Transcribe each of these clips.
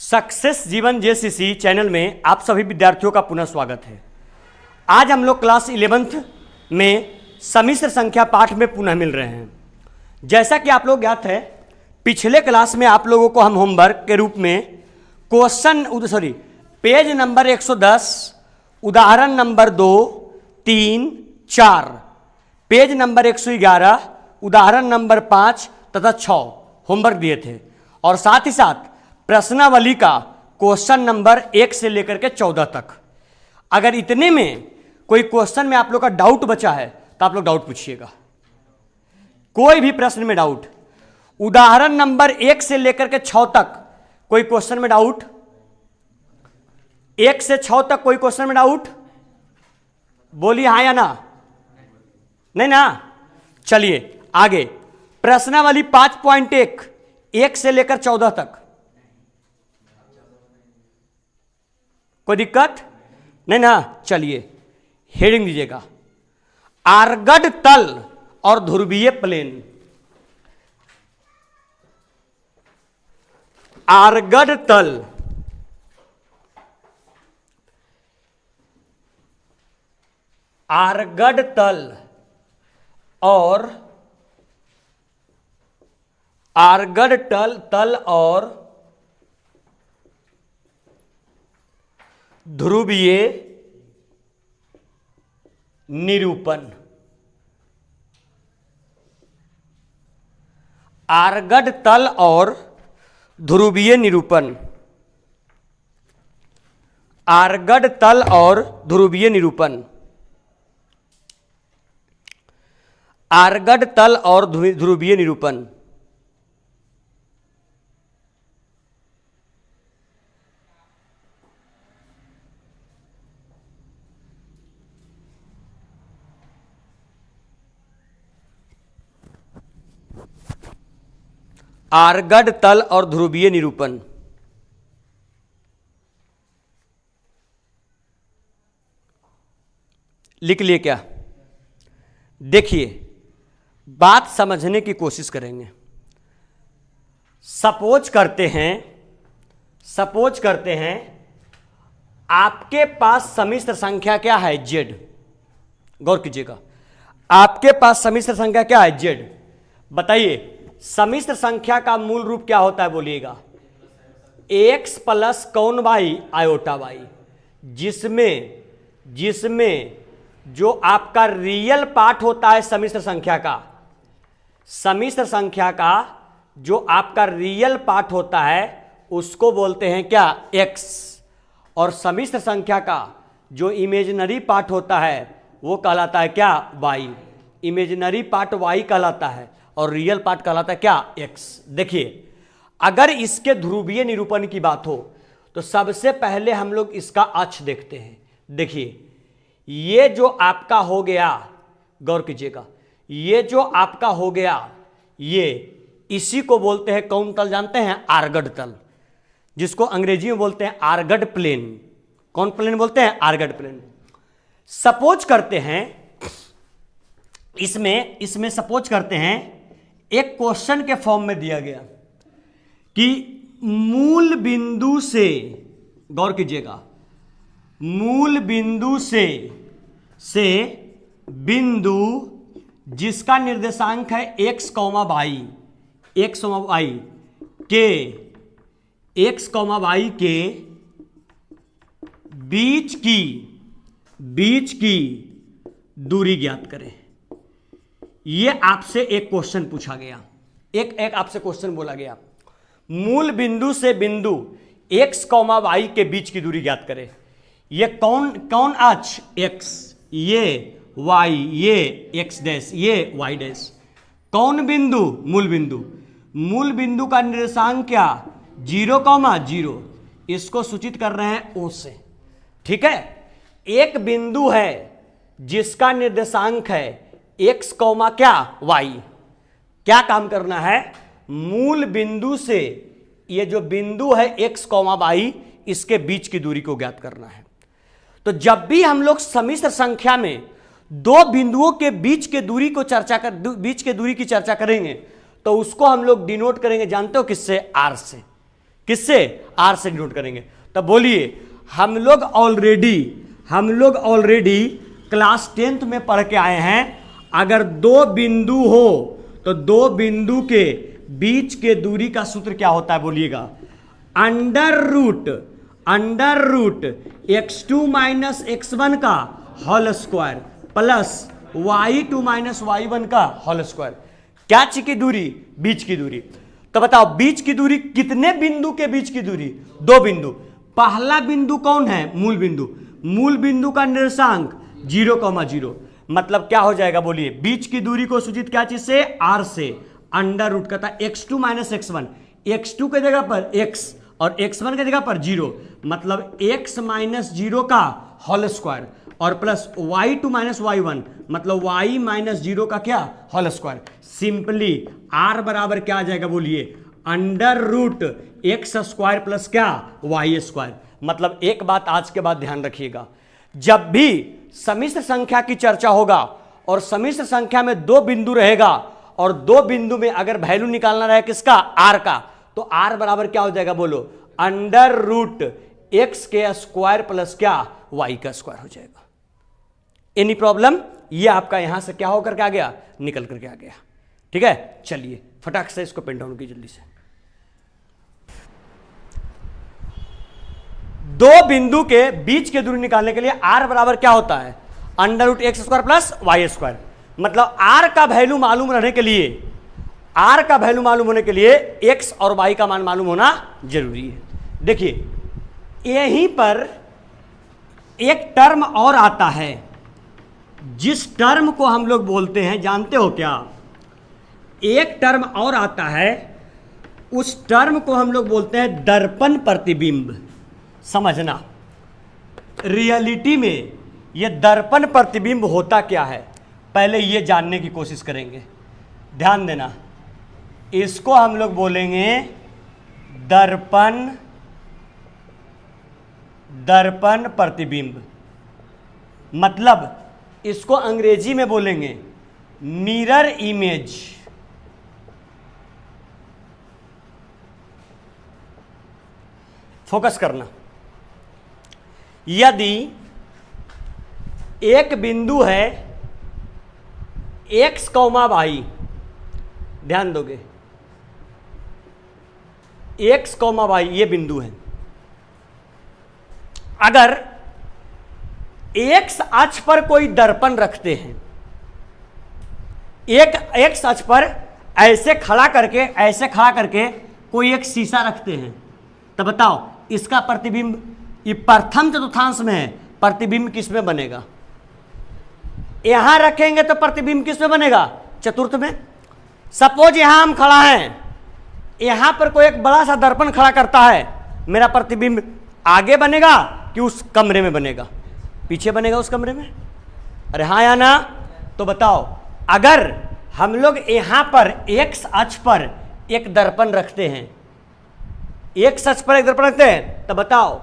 Success जीवन JCC channel में आप सभी विद्यार्थियों का पुनः स्वागत है। आज हम लोग क्लास 11th में सम्मिश्र संख्या पाठ में पुनः मिल रहे हैं। जैसा कि आप लोग ज्ञात है, पिछले क्लास में आप लोगों को हम होमवर्क के रूप में पेज नंबर 110 उदाहरण नंबर 2, 3, 4, पेज नंबर 111 उदाहरण नंबर 5 तथा 6 होमवर्क दिए थे और साथ ही साथ प्रश्नावली का क्वेश्चन नंबर 1 से लेकर के 14 तक। अगर इतने में कोई क्वेश्चन में आप लोग का डाउट बचा है तो आप लोग डाउट पूछिएगा। कोई भी प्रश्न में डाउट, उदाहरण नंबर 1 से लेकर के 6 तक कोई क्वेश्चन में डाउट, 1 से 6 तक कोई क्वेश्चन में डाउट, बोलिए हाँ या ना? नहीं ना? चलिए आगे प्रश्नावली 5.1 1 से लेकर 14 तक। कोई दिक्कत नहीं ना? चलिए हेडिंग दीजिएगा, आर्गड तल और ध्रुवीय प्लेन। आर्गड तल और आर्गड तल और ध्रुवीय निरूपण। आर्गड तल और ध्रुवीय निरूपण। आर्गड तल और ध्रुवीय निरूपण। आर्गड तल और ध्रुवीय निरूपण। आर्गड तल और ध्रुवीय निरूपण। लिख लिए क्या? देखिए, बात समझने की कोशिश करेंगे। सपोज करते हैं आपके पास सम्मिश्र संख्या क्या है? z। गौर कीजिएगा, आपके पास सम्मिश्र संख्या क्या है? z। बताइए सम्मिश्र संख्या का मूल रूप क्या होता है? बोलिएगा x प्लस कौन वाई? Iota y. जिसमें जो आपका रियल पार्ट होता है सम्मिश्र संख्या का जो आपका रियल पार्ट होता है उसको बोलते हैं क्या? x। और सम्मिश्र संख्या का जो इमेजिनरी पार्ट होता है वो कहलाता है क्या? y। इमेजिनरी पार्ट y कहलाता है और रियल पार्ट कहलाता है क्या? x। देखिए, अगर इसके ध्रुवीय निरूपण की बात हो तो सबसे पहले हम लोग इसका अक्ष देखते हैं। देखिए, ये जो आपका हो गया, गौर कीजिएगा, ये जो आपका हो गया, ये इसी को बोलते हैं कौन तल? जानते हैं? आर्गड तल, जिसको अंग्रेजी में बोलते हैं आर्गड प्लेन। कौन प्लेन बोलते हैं? आर्गड प्लेन। सपोज करते हैं इसमें सपोज करते हैं एक क्वेश्चन के फॉर्म में दिया गया कि मूल बिंदु से, गौर कीजिएगा, मूल बिंदु से बिंदु जिसका निर्देशांक है x, y, x, y के बीच की दूरी ज्ञात करें। ये आपसे एक क्वेश्चन पूछा गया, एक आपसे क्वेश्चन बोला गया, मूल बिंदु से बिंदु x, y के बीच की दूरी ज्ञात करें। ये कौन अक्ष? x, ये y, ये x डैश, ये y डैश। कौन बिंदु? मूल बिंदु का निर्देशांक क्या? 0, 0। इसको सूचित कर रहे हैं O से। ठीक है, एक बिंदु है जिसका निर्देशांक है x, क्या? y। क्या काम करना है? मूल बिंदु से ये जो बिंदु है x, y, इसके बीच की दूरी को ज्ञात करना है। तो जब भी हम लोग सम्मिश्र संख्या में दो बिंदुओं के बीच के दूरी की चर्चा करेंगे तो उसको हम लोग डिनोट करेंगे, जानते हो किससे? r से। किससे? आर से डिनोट करेंगे। तब बोलिए, हम लोग ऑलरेडी क्लास 10th में पढ़ के आए हैं, अगर दो बिंदु हो तो दो बिंदु के बीच के दूरी का सूत्र क्या होता है? बोलिएगा, under root x2 minus x1 का whole square plus y2 minus y1 का होल स्क्वायर। क्या चीज की दूरी? बीच की दूरी। तो बताओ, बीच की दूरी कितने बिंदु के बीच की दूरी? दो बिंदु। पहला बिंदु कौन है? मूल बिंदु। मूल बिंदु का निर्देशांक 0,0। मतलब क्या हो जाएगा? बोलिए, बीच की दूरी को सूचित क्या चीज से? आर से। अंडर रूट का था x2 माइनस x1, x2 के जगह पर x और x1 के जगह पर 0, मतलब x माइनस 0 का होल स्क्वायर और प्लस y2 माइनस y1, मतलब y माइनस 0 का क्या? Whole square. सिंपली r बराबर क्या आ जाएगा? बोलिए, under root x square plus क्या? Y square. मतलब एक बात आज के बाद ध्यान रखिएगा, जब भी सम्मिश्र संख्या की चर्चा होगा और सम्मिश्र संख्या में दो बिंदु रहेगा और दो बिंदु में अगर वैल्यू निकालना रहे किसका? आर का, तो आर बराबर क्या हो जाएगा? बोलो, अंडर रूट एक्स के स्क्वायर प्लस क्या? वाई का स्क्वायर हो जाएगा। Any problem? ये आपका यहां से क्या होकर के आ गया? निकल करके आ गया। ठीक है, चलिए फटाक से इसको पेन डाउन की जल्दी से। दो बिंदु के बीच के दूरी निकालने के लिए आर बराबर क्या होता है? Under root x square plus y square. मतलब आर का वैल्यू मालूम रहने के लिए, आर का वैल्यू मालूम होने के लिए एक्स और वाई का मान मालूम होना जरूरी है। देखिए, यहीं पर एक टर्म और आता है, जिस टर्म को हम लोग बोलते हैं, जानते हो क्या? एक टर्म और आता है, उस टर्म को हम लोग बोलते हैं दर्पण प्रतिबिंब। समझना, रियलिटी में यह दर्पण प्रतिबिंब होता क्या है, पहले यह जानने की कोशिश करेंगे। ध्यान देना, इसको हम लोग बोलेंगे दर्पण प्रतिबिंब। मतलब इसको अंग्रेजी में बोलेंगे मिरर इमेज। फोकस करना, यदि एक बिंदु है x, y, ध्यान दोगे, x, y ये बिंदु है। अगर x अक्ष पर कोई दर्पण रखते हैं, एक x अक्ष पर ऐसे खड़ा करके कोई एक शीशा रखते हैं, तो बताओ इसका प्रतिबिंब, ये प्रथम चतुर्थांश में है, प्रतिबिंब किस में बनेगा? यहां रखेंगे तो प्रतिबिंब किस में बनेगा? चतुर्थ में। सपोज यहां हम खड़ा हैं, यहां पर कोई एक बड़ा सा दर्पण खड़ा करता है, मेरा प्रतिबिंब आगे बनेगा कि उस कमरे में बनेगा? पीछे बनेगा, उस कमरे में। अरे हाँ या ना? तो बताओ, अगर हम लोग यहां पर एक्स अक्ष पर एक दर्पण रखते हैं, एक्स अक्ष पर एक दर्पण रखते हैं, तो बताओ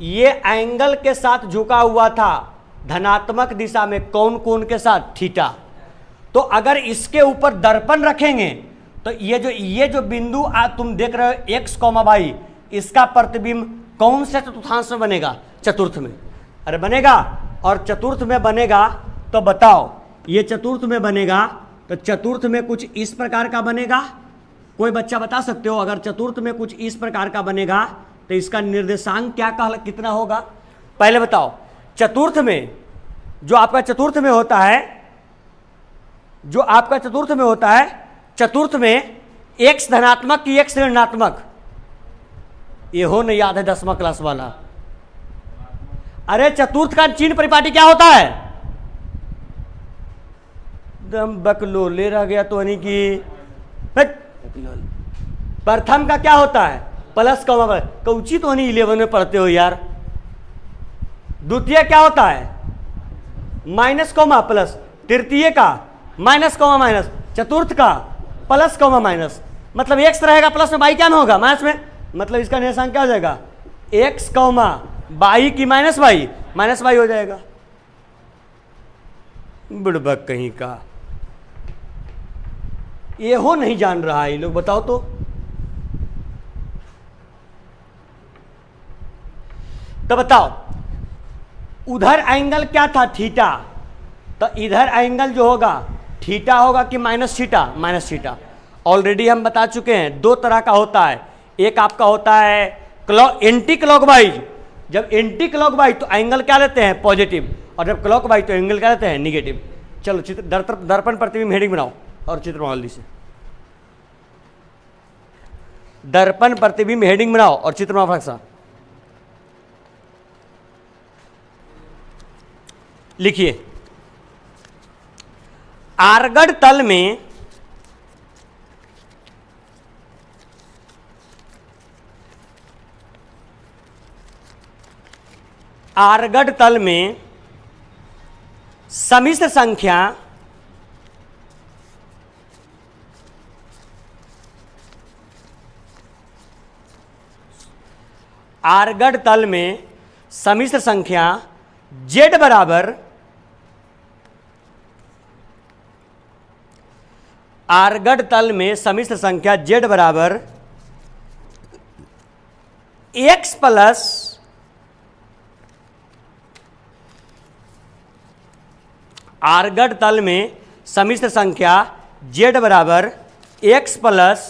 ये एंगल के साथ झुका हुआ था धनात्मक दिशा में, कौन कोण के साथ? थीटा। तो अगर इसके ऊपर दर्पण रखेंगे तो ये जो बिंदु तुम देख रहे हो एक्स, वाई, इसका प्रतिबिंब कौन से चतुर्थांश में बनेगा? चतुर्थ में। अरे बनेगा, और चतुर्थ में बनेगा तो बताओ, ये चतुर्थ में बनेगा तो चतुर्थ में कुछ इस प्रकार का बनेगा। कोई बच्चा बता सकते हो? अगर चतुर्थ में कुछ इस प्रकार का बनेगा तो इसका निर्देशांक क्या कितना होगा? पहले बताओ, चतुर्थ में जो आपका चतुर्थ में होता है, चतुर्थ में एक्स धनात्मक की एक्स ऋणात्मक, ये हो नहीं याद है 10वां क्लास वाला? अरे चतुर्थ का चिन्ह परिपाटी क्या होता है? दम बकलोले रह गया तो नहीं कि प्रथम का क्या होता है? प्लस कॉमा, कौची तो नहीं 11 में पढ़ते हो यार। द्वितीय क्या होता है? Minus comma plus. तृतीय का माइनस कॉमा माइनस। चतुर्थ का प्लस कॉमा माइनस। मतलब एक्स रहेगा प्लस में, बाई क्या में होगा? माइनस में। मतलब इसका निर्देशांक क्या हो जाएगा? एक्स कॉमा बाई की माइनस वाई हो जाएगा। बुड़बक कहीं का, ये हो नहीं जान रहा है ये लोग, बताओ तो। तो बताओ उधर एंगल क्या था, थीटा, तो इधर एंगल जो होगा थीटा होगा कि minus theta, minus theta. Already हम बता चुके हैं दो तरह का होता है, एक आपका होता है एंटी क्लॉकवाइज। जब एंटी क्लॉकवाइज तो एंगल क्या लेते हैं, पॉजिटिव, और जब क्लॉकवाइज तो एंगल क्या लेते हैं, निगेटिव। चलो चित्र दर्पण प्रतिबिंब हेडिंग बनाओ और चित्र बनाओ जल्दी से। दर्पण प्रतिबिंब हेडिंग बनाओ और चित्र बनाओ फटाक सा। लिखिए आर्गड़ तल में आर्गड़ तल में सम्मिश्र संख्या आर्गड़ तल में सम्मिश्र संख्या z बराबर आर्गड़ तल में सम्मिश्र संख्या z बराबर x प्लस आर्गड़ तल में सम्मिश्र संख्या z बराबर x प्लस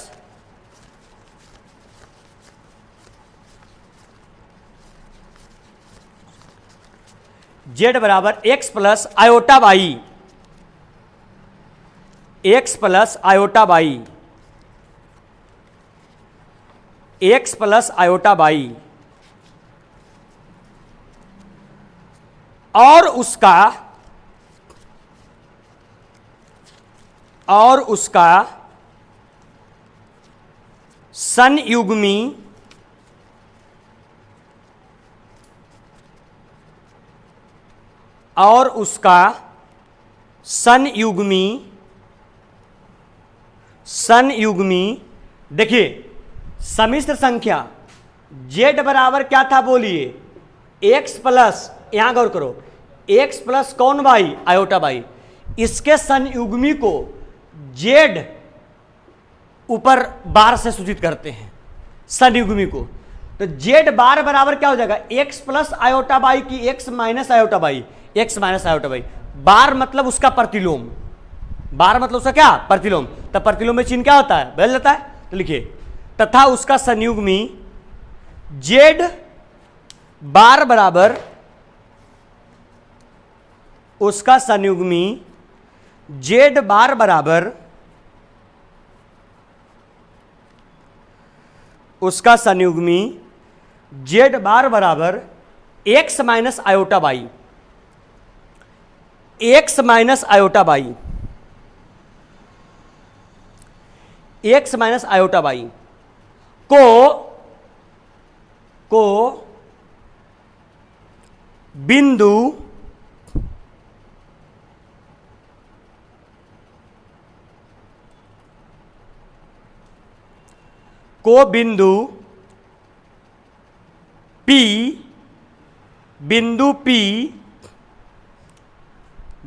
z बराबर x plus iota y, x plus iota y, x plus iota by, और उसका संयुग्मी देखिए सम्मिश्र संख्या z बराबर क्या था बोलिए, x प्लस, यहां गौर करो, x प्लस कौन बाई, आयोटा बाई। इसके संयुग्मी को z ऊपर बार से सूचित करते हैं, संयुग्मी को। तो z बार बराबर क्या हो जाएगा, x प्लस आयोटा बाई की x minus iota y, x minus iota y. Bar मतलब उसका प्रतिलोम, बार मतलब उसका क्या, प्रतिलोम। तो प्रतिलोम में चिन्ह क्या होता है, बदल जाता है। तो लिखिए तथा उसका संयुग्मी z बार बराबर, उसका संयुग्मी z बार बराबर, उसका संयुग्मी z बार बराबर x minus iota y, x minus iota y, x minus iota by को बिंदु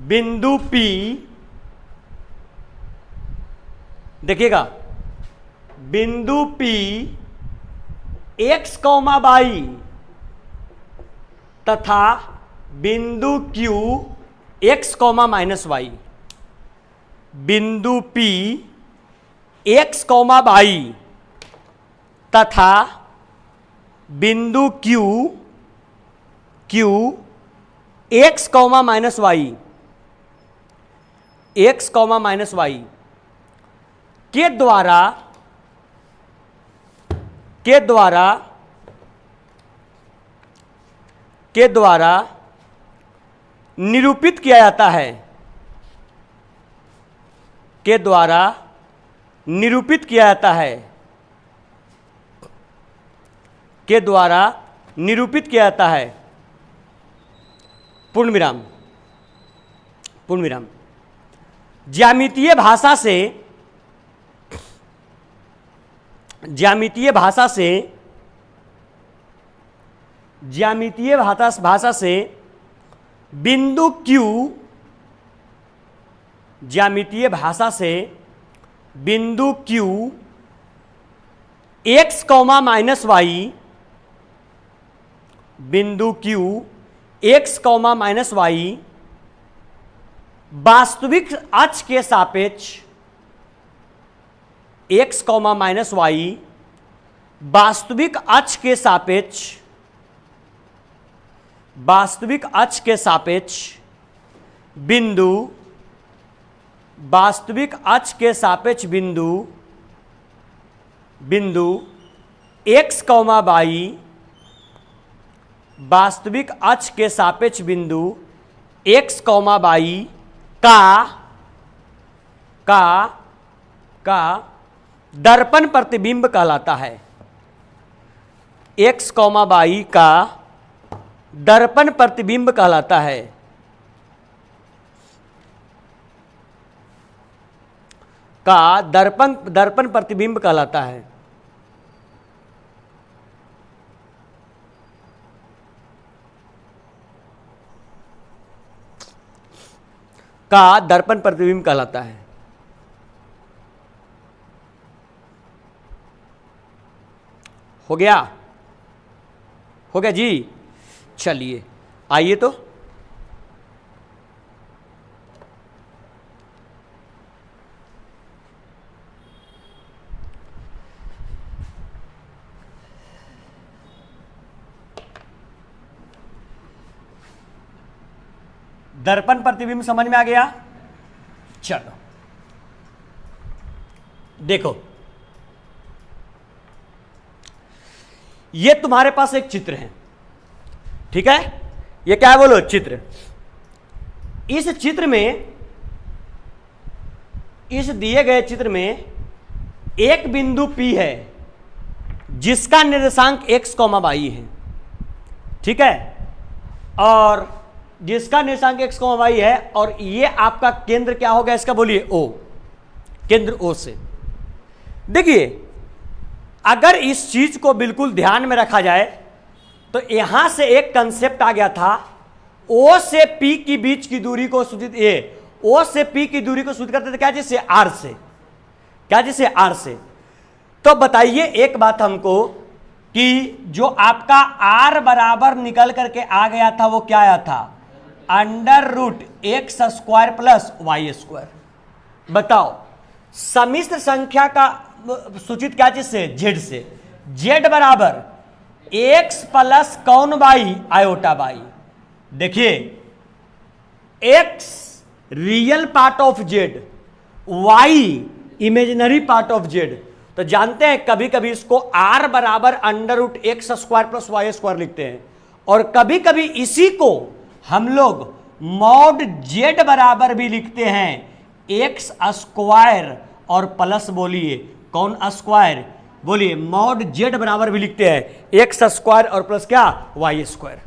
बिंदु P देखिएगा, बिंदु P x कौमा बाई तथा बिंदु Q x comma minus y, बिंदु P x कौमा बाई तथा बिंदु Q x comma minus y, x comma minus y के द्वारा निरूपित किया जाता है, के द्वारा निरूपित किया जाता है, के द्वारा निरूपित किया जाता है। पूर्ण विराम, पूर्ण विराम। ज्यामितीय भाषा से बिंदु Q, ज्यामितीय भाषा से बिंदु Q x comma minus y बिंदु Q x comma minus y वास्तविक अक्ष के सापेक्ष x कॉमा माइनस वाई वास्तविक अक्ष के सापेक्ष बिंदु वास्तविक अक्ष के सापेक्ष बिंदु x कॉमा वाई वास्तविक अक्ष के सापेक्ष बिंदु x कॉमा वाई का दर्पण प्रतिबिंब कहलाता है। x कॉमा वाई का दर्पण प्रतिबिंब कहलाता है। दर्पण प्रतिबिंब कहलाता है। दर्पण प्रतिबिंब कहलाता है। हो गया जी। चलिए आइए तो दर्पण प्रतिबिंब समझ में आ गया। चलो देखो, ये तुम्हारे पास एक चित्र है, ठीक है। ये क्या है बोलो? चित्र। इस चित्र में, इस दिए गए चित्र में एक बिंदु P है जिसका निर्देशांक x कॉमा वाई है, ठीक है, और जिसका निर्देशांक x कॉमा वाई है, और ये आपका केंद्र क्या होगा इसका? बोलिए O, केंद्र O से। देखिए, अगर इस चीज को बिल्कुल ध्यान में रखा जाए तो यहां से एक कंसेप्ट आ गया था, O से P की बीच की दूरी को सूचित, O से P की दूरी को सूचित करते थे क्या? जिससे R से, क्या? जिससे R से। तो बताइए एक बात हमको कि जो आपका R बराबर निकल करके आ गया था वो क्या आया था? √x² plus y square. बताओ, सम्मिश्र संख्या का सूचित क्या चीज से? Z से। Z बराबर x प्लस कौन वाई? Iota y. देखिए, x real part of Z, y imaginary part of Z। तो जानते हैं कभी कभी इसको R बराबर √x² प्लस वाई स्क्वायर लिखते हैं, और कभी कभी इसी को हम लोग मॉड Z बराबर भी लिखते हैं x² और प्लस, बोलिए कौन स्क्वायर? बोलिए मॉड Z बराबर भी लिखते हैं x² और प्लस क्या? y²।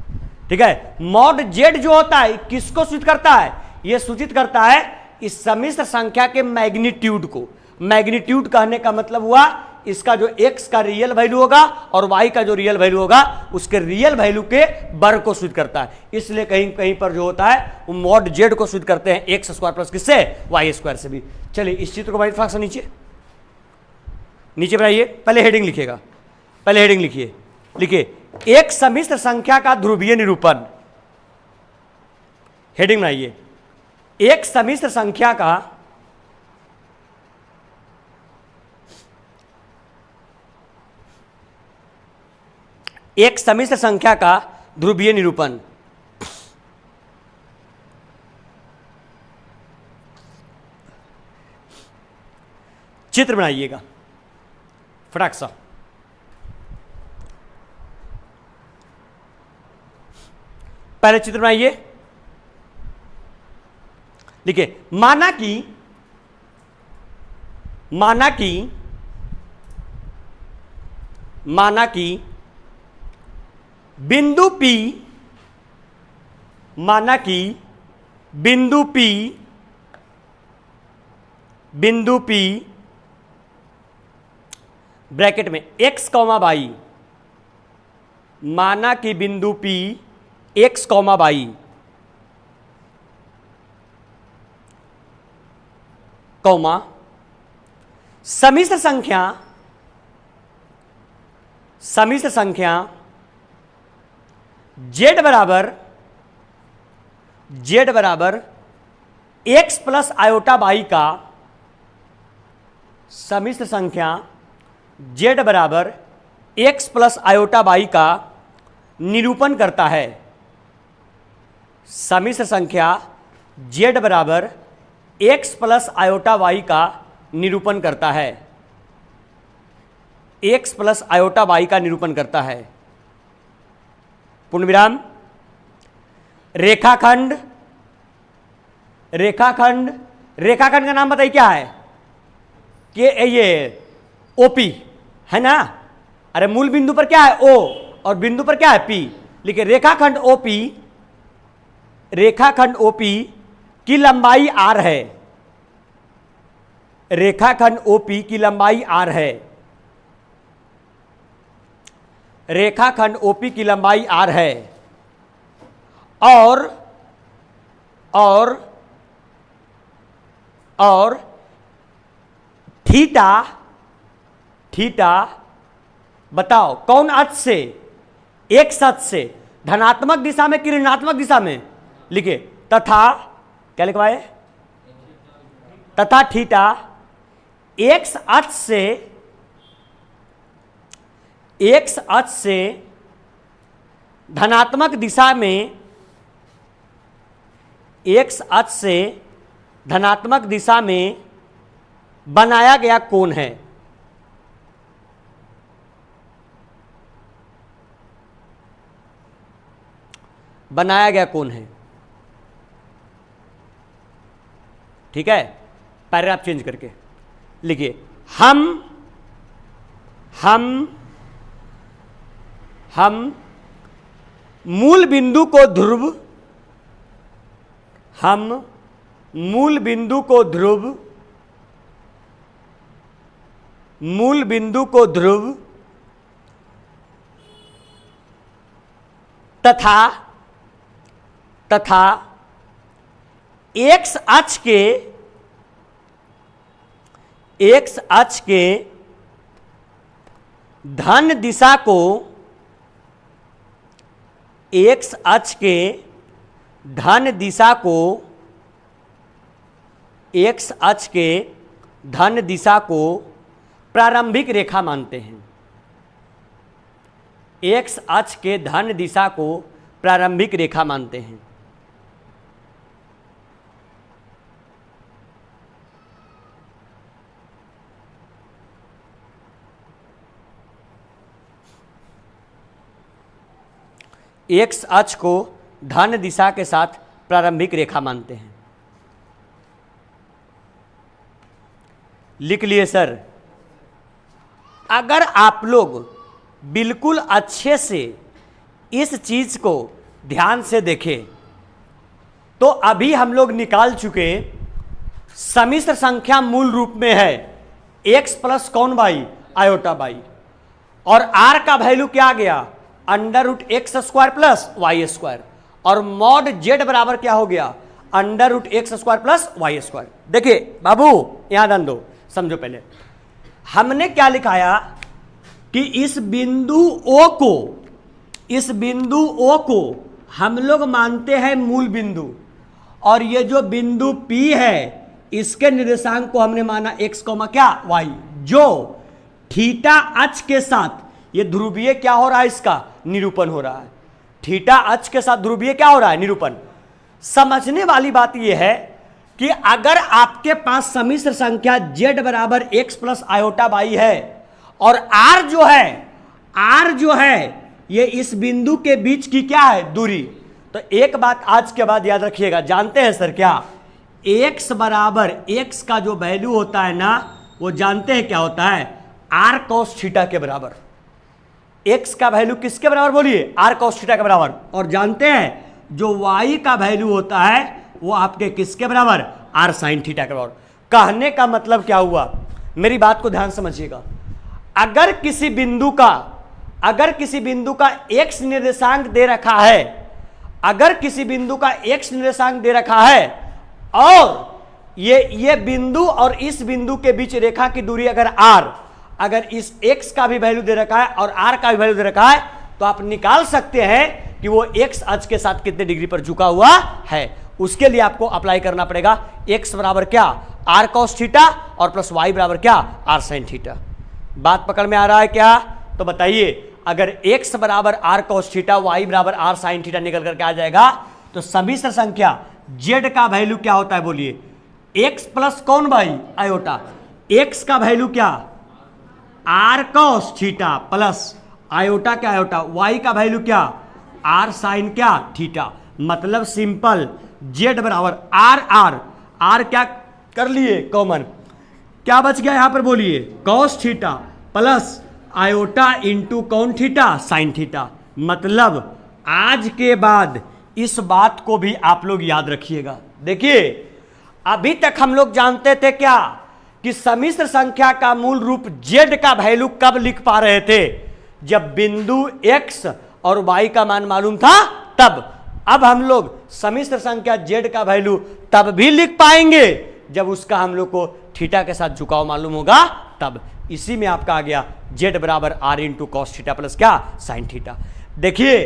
ठीक है। मॉड Z जो होता है किसको सूचित करता है? यह सूचित करता है इस सम्मिश्र संख्या के मैग्नीट्यूड को। मैग्नीट्यूड कहने का मतलब हुआ इसका जो x का रियल वैल्यू होगा और y का जो रियल वैल्यू होगा उसके रियल वैल्यू के वर्ग को सूचित करता है। इसलिए कहीं कहीं पर जो होता है वो मॉड Z को सूचित करते हैं x² प्लस किससे? y² से भी। चलिए इस चित्र को थोड़ा सा नीचे बनाइए। पहले हेडिंग लिखिएगा, पहले हेडिंग लिखिए एक सम्मिश्र संख्या का ध्रुवीय निरूपण। हेडिंग बनाइए, एक सम्मिश्र संख्या का ध्रुवीय निरूपण। चित्र बनाइएगा फटाक सा। पहले चित्र बनाइए, देखिए माना कि बिंदु P, बिंदु P ब्रैकेट में x कॉमा वाई, माना कि बिंदु P x comma y comma सम्मिश्र संख्या जेड बराबर एक्स प्लस आयोटा वाई का सम्मिश्र संख्या जेड बराबर एक्स प्लस आयोटा वाई का निरूपण करता है। सम्मिश्र संख्या जेड बराबर एक्स प्लस आयोटा वाई का निरूपण करता है। एक्स प्लस आयोटा वाई का निरूपण करता है। पूर्णविराम। रेखाखंड का नाम बताइए क्या है? कि ये ओपी है ना। अरे मूल बिंदु पर क्या है? ओ, और बिंदु पर क्या है? पी। लिखिए रेखाखंड ओपी की लंबाई आर है। रेखाखंड ओपी की लंबाई आर है। रेखाखंड ओपी की लंबाई आर है और थीटा बताओ कौन अक्ष से? एक्स अक्ष से। धनात्मक दिशा में कि ऋणात्मक दिशा में? लिखिए तथा, क्या लिखवाए? तथा थीटा एक्स अक्ष से धनात्मक दिशा में, एक्स अक्ष से धनात्मक दिशा में बनाया गया कोण है। बनाया गया कोण है। ठीक है, पैराग्राफ चेंज करके लिखिए हम मूल बिंदु को ध्रुव, तथा एक्स अक्ष के धन दिशा को, एक्स अक्ष के धन दिशा को, एक्स अक्ष के धन दिशा को प्रारंभिक रेखा मानते हैं। एक्स अक्ष के धन दिशा को प्रारंभिक रेखा मानते हैं। एक्स अक्ष को धन दिशा के साथ प्रारंभिक रेखा मानते हैं। लिख लिए सर। अगर आप लोग बिल्कुल अच्छे से इस चीज को ध्यान से देखें तो अभी हम लोग निकाल चुके सम्मिश्र संख्या मूल रूप में है एक्स प्लस कौन वाई? Iota y. और आर का वैल्यू क्या आ गया? Under root x square plus y square. और मॉड जेड बराबर क्या हो गया? Under root x square plus y square. देखिए बाबू यहां ध्यान दो, समझो। पहले हमने क्या लिखाया कि इस बिंदु ओ को हम लोग मानते हैं मूल बिंदु, और ये जो बिंदु P है इसके निर्देशांक को हमने माना x, क्या? y, जो थीटा अक्ष के साथ ये ध्रुवीय क्या हो रहा है? इसका निरूपण हो रहा है। थीटा अक्ष के साथ ध्रुवीय क्या हो रहा है? निरूपण। समझने वाली बात यह है कि अगर आपके पास सम्मिश्र संख्या z बराबर x प्लस आयोटा वाई है और r जो है ये इस बिंदु के बीच की क्या है? दूरी। तो एक बात आज के बाद याद रखिएगा, जानते हैं सर क्या? x बराबर x का जो वैल्यू होता है ना, वो जानते हैं क्या होता है? r cos थीटा के बराबर। x का वैल्यू किसके बराबर बोलिए? r cos थीटा के बराबर। और जानते हैं जो y का वैल्यू होता है वो आपके किसके बराबर? r sin थीटा के बराबर। कहने का मतलब क्या हुआ? मेरी बात को ध्यान समझिएगा। अगर किसी बिंदु का x निर्देशांक दे रखा है, अगर किसी बिंदु का x निर्देशांक दे रखा है और ये बिंदु और इस बिंदु के बीच रेखा की दूरी अगर r, अगर इस x का भी वैल्यू दे रखा है और r का भी वैल्यू दे रखा है, तो आप निकाल सकते हैं कि वो एक्स अक्ष के साथ कितने डिग्री पर झुका हुआ है। उसके लिए आपको अप्लाई करना पड़ेगा एक्स बराबर क्या, आर कॉस थीटा और प्लस वाई बराबर क्या, आर साइन थीटा। बात पकड़ में आ रहा है क्या? तो बताइए, अगर x बराबर आर कॉस थीटा, वाई बराबर आर साइन थीटा निकल करके आ जाएगा तो सम्मिश्र संख्या z का वैल्यू क्या होता है बोलिए? x प्लस कौन भाई, आयोटा। x का वैल्यू क्या, r cos theta plus iota क्या, आयोटा। y का वैल्यू क्या, आर साइन क्या, थीटा। मतलब सिंपल, z बराबर आर आर आर क्या कर लिए कॉमन, क्या बच गया यहां पर बोलिए, cos theta plus iota into कौन थीटा, साइन थीटा। मतलब आज के बाद इस बात को भी आप लोग याद रखिएगा। देखिए, अभी तक हम लोग जानते थे क्या कि सम्मिश्र संख्या का मूल रूप z का वैल्यू कब लिख पा रहे थे, जब बिंदु x और y का मान मालूम था तब। अब हम लोग सम्मिश्र संख्या z का वैल्यू तब भी लिख पाएंगे जब उसका हम लोग को थीटा के साथ झुकाव मालूम होगा तब। इसी में आपका आ गया z बराबर r into cos theta plus क्या, साइन थीटा। देखिए,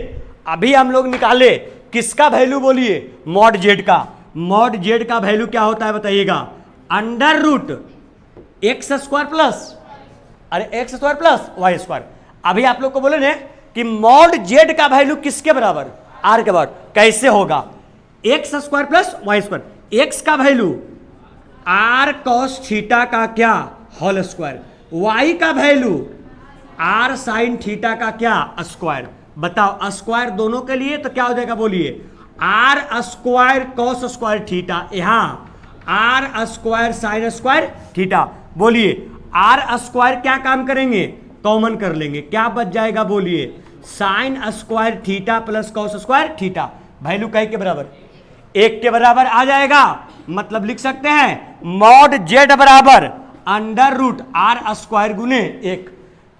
अभी हम लोग निकाले किसका वैल्यू बोलिए, मॉड z का। मॉड z का वैल्यू क्या होता है बताइएगा, under root x square plus, अरे x square plus y square. अभी आप लोग को बोले ना कि मॉड z का वैल्यू किसके बराबर, आर के बराबर। कैसे होगा, x square plus y square. X का वैल्यू आर कॉस थीटा का क्या, होल स्क्वायर। y का वैल्यू आर साइन थीटा का क्या, स्क्वायर। बताओ, स्क्वायर दोनों के लिए तो क्या हो जाएगा बोलिए, r square cos square theta, यहां r square sine square theta. बोलिए, आर स्क्वायर क्या काम करेंगे, कॉमन कर लेंगे, क्या बच जाएगा बोलिए, sign square theta plus cos square theta. Value कई के बराबर, एक के बराबर आ जाएगा। मतलब लिख सकते हैं मॉड z बराबर अंडर रूट आर स्क्वायर गुने एक,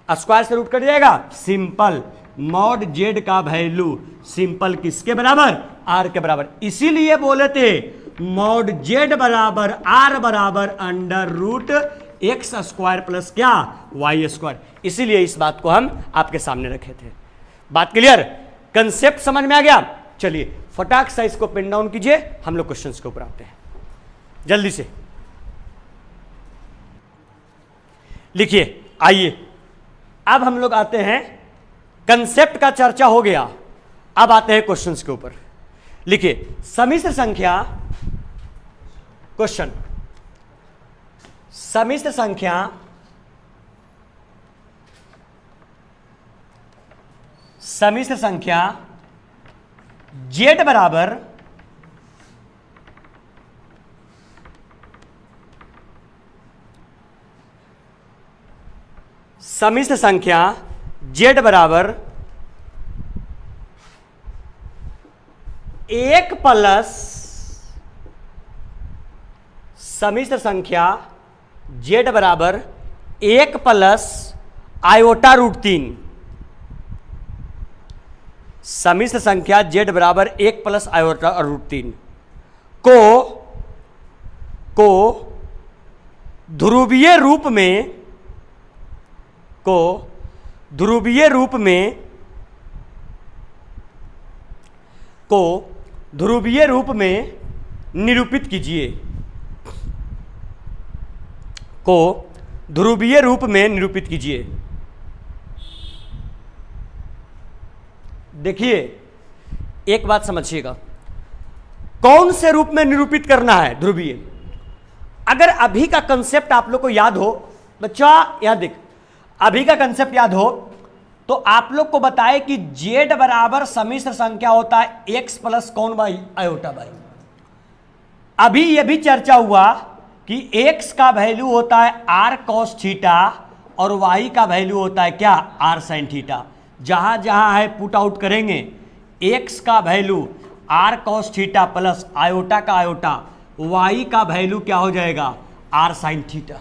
स्क्वायर से रूट कट जाएगा, सिंपल मॉड z का वैल्यू सिंपल किसके बराबर, आर के बराबर। इसीलिए बोले थे मॉड z बराबर आर बराबर under root x square plus क्या, वाई स्क्वायर। इसीलिए इस बात को हम आपके सामने रखे थे। बात क्लियर, कंसेप्ट समझ में आ गया? चलिए फटाक से इसको पेन डाउन कीजिए, हम लोग क्वेश्चंस के ऊपर आते हैं जल्दी से। लिखिए, आइए अब हम लोग आते हैं, कंसेप्ट का चर्चा हो गया, अब आते हैं क्वेश्चंस के ऊपर। लिखिए, सम्मिश्र संख्या, क्वेश्चन, सम्मिश्र संख्या z बराबर सम्मिश्र संख्या z बराबर 1 प्लस सम्मिश्र संख्या z बराबर 1 प्लस आयोटा रूट 3। सम्मिश्र संख्या z बराबर 1 प्लस आयोटा रूट 3 को ध्रुवीय रूप में निरूपित कीजिए, देखिए एक बात समझिएगा, कौन से रूप में निरूपित करना है ध्रुवीय। अगर अभी का कंसेप्ट आप लोग को याद हो, बच्चा याद देख, अभी का कंसेप्ट याद हो तो आप लोग को बताए कि z बराबर सम्मिश्र संख्या होता है x प्लस कौन बाई, आयोटा बाई। अभी यह भी चर्चा हुआ कि x का वैल्यू होता है r cos थीटा और y का वैल्यू होता है क्या, r sin थीटा। जहां जहां है पुट आउट करेंगे, x का value r cos theta plus iota का आयोटा, y का वैल्यू क्या हो जाएगा, r sin थीटा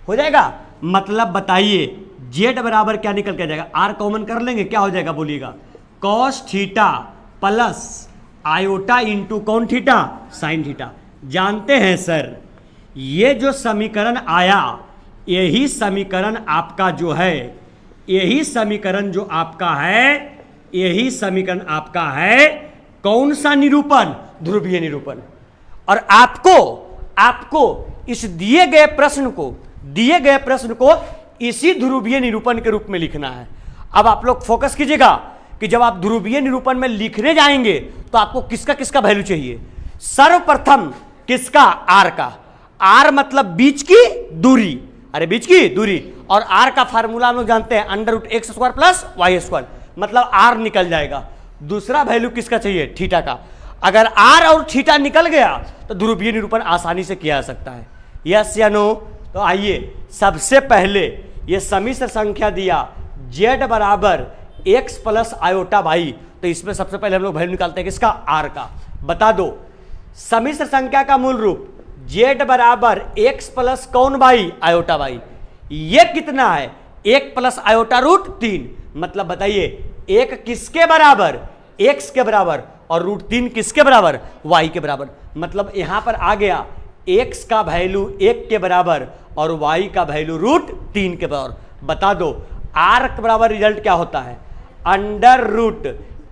हो जाएगा। मतलब बताइए z बराबर क्या निकल के जाएगा, r कॉमन कर लेंगे, क्या हो जाएगा बोलिएगा, cos theta plus iota into कौन थीटा, साइन थीटा। जानते हैं सर, ये जो समीकरण आया, यही समीकरण जो आपका है यही समीकरण आपका है कौन सा निरूपण? ध्रुवीय निरूपण। और आपको इस दिए गए प्रश्न को इसी ध्रुवीय निरूपण के रूप में लिखना है। अब आप लोग फोकस कीजिएगा कि जब आप ध्रुवीय निरूपण में लिखने जाएंगे तो आपको किसका किसका वैल्यू चाहिए। सर्वप्रथम किसका? आर का। आर मतलब बीच की दूरी, अरे बीच की दूरी। और आर का फार्मूला हम लोग जानते हैं √x² + y², मतलब आर निकल जाएगा। दूसरा वैल्यू किसका चाहिए? थीटा का। अगर आर और थीटा निकल गया तो ध्रुवीय निरूपण आसानी से किया जा सकता है। यस या नो? तो आइए सबसे पहले ये सम्मिश्र संख्या दिया z बराबर x + i/y, तो इसमें सबसे पहले हम लोग वैल्यू निकालते हैं किसका? आर का। बता दो सम्मिश्र संख्या का मूल रूप z बराबर x + कौन y? i/y। ये कितना है? 1 + i√3, मतलब बताइए एक किसके बराबर? x के बराबर, और √3 किसके बराबर? y के बराबर। मतलब यहां पर आ गया x का वैल्यू 1 के बराबर और y का वैल्यू √3 के बराबर। बता दो r के बराबर रिजल्ट क्या होता है?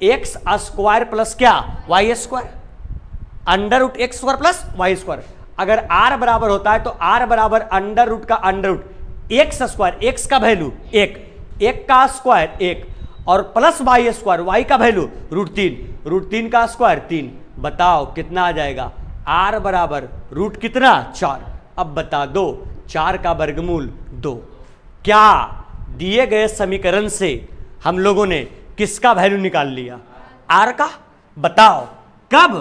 √x² प्लस क्या? y², √x² plus y²। अगर r बराबर होता है तो r बराबर अंडर का अंडर x², x का वैल्यू 1, 1 का स्क्वायर 1, और प्लस y² y का वैल्यू √3 का स्क्वायर 3। बताओ कितना आ जाएगा? r बराबर रूट कितना? 4। अब बता दो 4 का वर्गमूल 2। क्या दिए गए समीकरण से हम लोगों ने किसका वैल्यू निकाल लिया? r का। बताओ कब?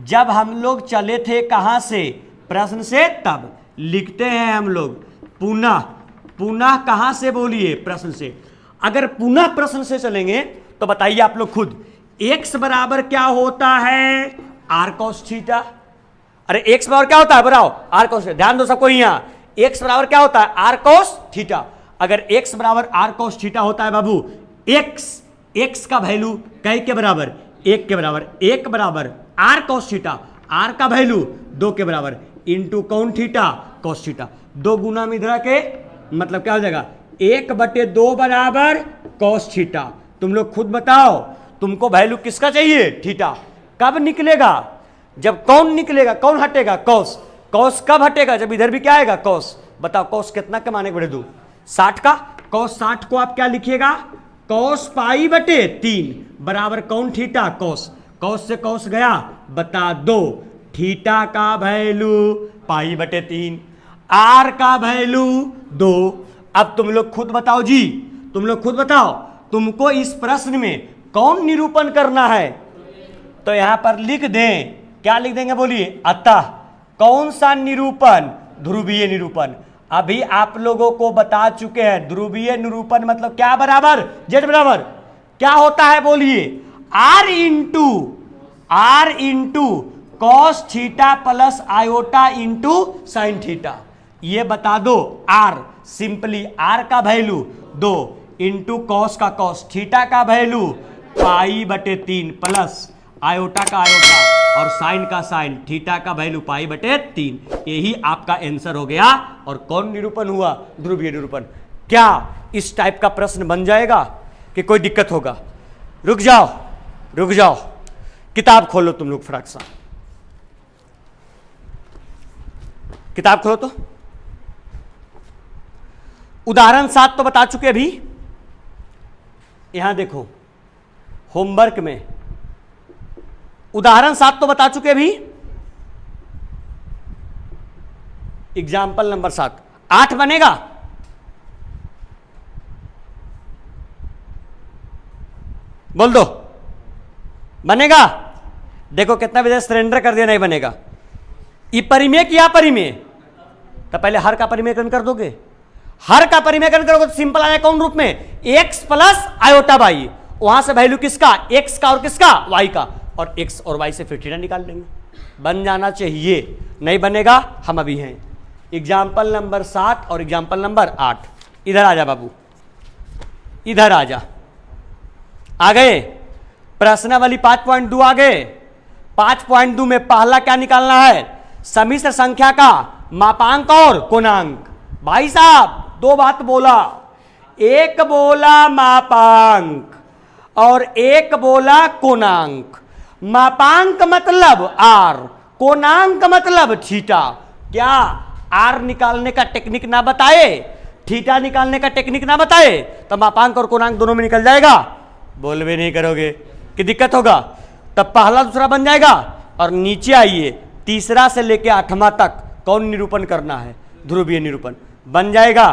जब हम लोग चले थे कहां से? प्रश्न से। तब लिखते हैं हम लोग पुनः कहां से? बोलिए प्रश्न से। अगर पुनः प्रश्न से चलेंगे तो बताइए आप लोग खुद, x बराबर क्या होता है? r cos theta. अरे x बराबर क्या होता है? बताओ r cos। ध्यान दो सबको, यहां x बराबर क्या होता है? r cos theta. अगर x बराबर r cos थीटा होता है बाबू, x का वैल्यू कै के बराबर? 1 के बराबर। 1 बराबर r cos थीटा, r का वैल्यू 2 के बराबर, इंटू कौन थीटा? cos theta. 2 गुना में इधर के मतलब क्या हो जाएगा? 1/2 बराबर cos थीटा। तुम लोग खुद बताओ तुमको वैल्यू किसका चाहिए? थीटा। कब निकलेगा? जब कौन निकलेगा? कौन हटेगा? कॉस। कॉस कब हटेगा? जब इधर भी क्या आएगा? कॉस। बताओ कॉस कितना के माने बढ़े दू? 60 का। कॉस 60 को आप क्या लिखिएगा? cos π/3 बराबर कौन? थीटा। कॉस। कॉस से कॉस गया। बता दो थीटा का वैल्यू π/3, r का वैल्यू 2। अब तुम लोग खुद बताओ जी, तुम लोग खुद बताओ तुमको इस प्रश्न में कौन निरूपण करना है? तो यहां पर लिख दें, क्या लिख देंगे? बोलिए। अतः कौन सा निरूपण? ध्रुवीय निरूपण। अभी आप लोगों को बता चुके हैं ध्रुवीय निरूपण मतलब क्या बराबर? z बराबर क्या होता है? बोलिए। r into cos theta plus iota into sine theta. ये बता दो r सिंपली r का वैल्यू 2 इंटू कॉस का कॉस, थीटा का वैल्यू π/3 प्लस आयोटा का आयोटा और साइन का साइन, थीटा का वैल्यू π/3। यही आपका आंसर हो गया। और कौन निरूपण हुआ? ध्रुवीय निरूपण। क्या इस टाइप का प्रश्न बन जाएगा कि कोई दिक्कत होगा? रुक जाओ, किताब खोलो तुम लोग फटाक सा, किताब खोलो। तो उदाहरण 7 तो बता चुके अभी। यहां देखो होमवर्क में उदाहरण 7 तो बता चुके अभी। Example number 7। 8 बनेगा? बोल दो बनेगा? देखो कितना विधेय सरेंडर कर दिया, नहीं बनेगा। ये परिमेय क्या परिमेय? तो पहले हर का परिमेयकरण कर दोगे। हर का परिमेयकरण करोगे तो सिंपल आया कौन रूप में? x plus iota y. वहां से वैल्यू किसका? x का और किसका? y का, और x और y से फिर थीटा निकाल लेंगे। बन जाना चाहिए। नहीं बनेगा? हम अभी हैं एग्जाम्पल नंबर 7 और एग्जाम्पल नंबर 8। इधर आ जा बाबू, इधर आ जा। आ गए? प्रश्नावली 5.2 आ गए। 5.2 में पहला क्या निकालना है? सम्मिश्र संख्या का मापांक और कोणांक। भाई साहब 2 बात बोला, एक बोला मापांक और एक बोला कोणांक। मापांक मतलब आर, कोणांक मतलब थीटा। क्या आर निकालने का टेक्निक ना बताए, थीटा निकालने का टेक्निक ना बताए, तो मापांक और कोणांक दोनों में निकल जाएगा। बोल भी नहीं करोगे कि दिक्कत होगा, तब पहला दूसरा बन जाएगा। और नीचे आइए, तीसरा से लेके 8वां तक कौन निरूपण करना है, ध्रुवीय निरूपण बन जाएगा।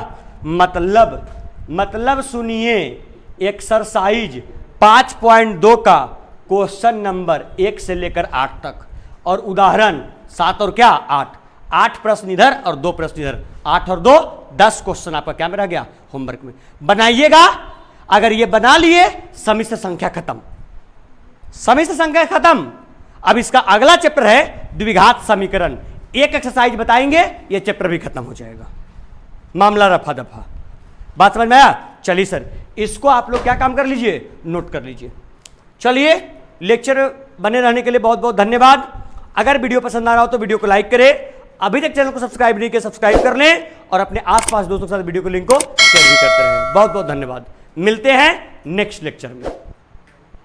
मतलब सुनिए, एक्सरसाइज 5.2 का क्वेश्चन नंबर 1 से लेकर 8 तक, और उदाहरण 7 और क्या 8 प्रश्न इधर और 2 प्रश्न इधर, 8 और 2 10 क्वेश्चन आपका क्या में रह गया, होमवर्क में। बनाइएगा, अगर ये बना लिए समिश्र संख्या खत्म, समिश्र संख्या खत्म। अब इसका अगला चैप्टर है द्विघात समीकरण, एक एक्सरसाइज बताएंगे, ये चैप्टर भी खत्म हो जाएगा। मामला रफा दफा, बात समझ में आया? चलिए सर, इसको आप लोग क्या काम कर लीजिए, नोट कर लीजिए। चलिए, लेक्चर बने रहने के लिए बहुत बहुत धन्यवाद। अगर वीडियो पसंद आ रहा हो तो वीडियो को लाइक करें, अभी तक चैनल को सब्सक्राइब नहीं किया सब्सक्राइब कर लें, और अपने आसपास दोस्तों के साथ वीडियो को लिंक को शेयर भी करते रहें। बहुत बहुत धन्यवाद, मिलते हैं नेक्स्ट लेक्चर में।